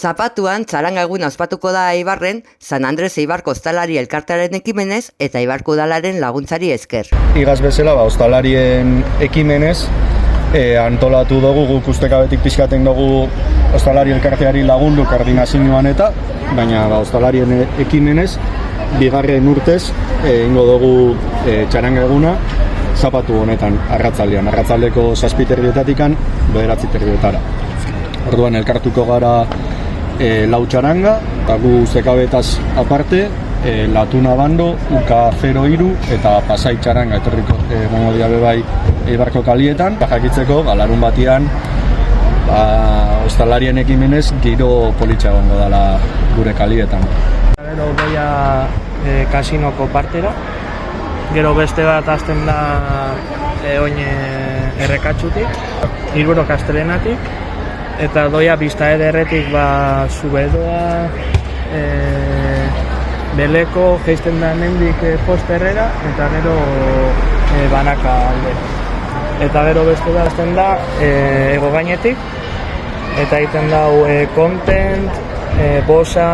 Zapatuan, txaranga eguna ospatuko da Eibarren, San Andres Eibar Kostalari elkartearen ekimenez eta Eibarko udalaren laguntzari esker. Igaz bezala, ostalarien ekimenez, antolatu dugu, guk ustekabetik pixkaten dugu ostalari elkarteari lagundu koordinazioan eta, baina ostalarien ekimenez, bigarren urtez, ingo dugu txaranga eguna, zapatu honetan, arratzaldeko 7:30-atikan 9:30-etara. Orduan elkartuko gara lau txaranga, eta gu ustekabetaz aparte, Latuna Bando, Uka 03 eta Pasai txaranga etorriko gongo dira bai Eibarko kalietan. Jakitzeko, galarun batian, ostalarien ekimenez giro politxa gongo dela gure kalietan. Gero goia kasinoko partera, gero beste bat azten da oin errekatxutik, Iruro Kastelenatik, eta doia bizta ederretik Zubedoa, Beleko, geizten da mendik posterrera, eta gero banaka alde. Eta gero beste da azten da ego gainetik, eta egiten dau content, bosa,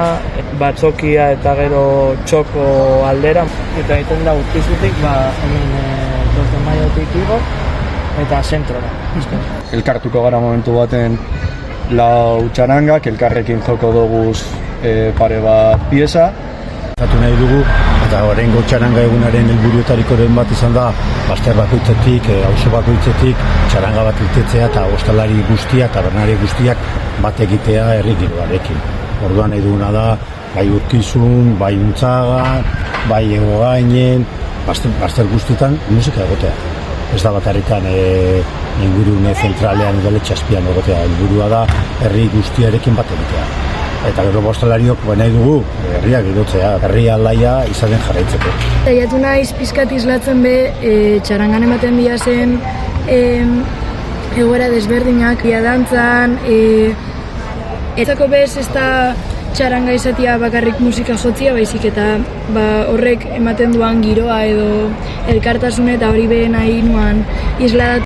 batzokia eta gero txoko aldera. Eta egiten da urtizutik, hemen 2 de maiotik igo, eta zentrora. Elkartuko gara momentu baten lau txarangak, elkarrekin joko doguz pare bat pieza. Zatu nahi dugu, eta oraingo txaranga egunaren helburuetarikoren bat izan da, bazter bakoitzetik, auzo bakoitzetik, txaranga bat irtetzea eta ostalari guztiak, tabernari guztiak bat egitea herri giroarekin. Orduan nahi duguna da, bai Urkizun, bai Untzagan, bai Egogainen, bazter guztietan musika egotea. Ez da bakarrikan ingurune zentralean udaletxe azpian egotea. Helburua da herri guztiarekin bat egitea. Eta gero ostalariok nahi dugu herria girotzea, herria alaia izaten jarraitzeko. Jatu naiz pizkat islatzen be, txarangan ematen dira zen egoera desberdinak, dantzan, etzako bez ez da txaranga izatea bakarrik musika jotzia, baizik eta horrek ematen duan giroa edo elkartasune eta hori behen nahi nuan isladatu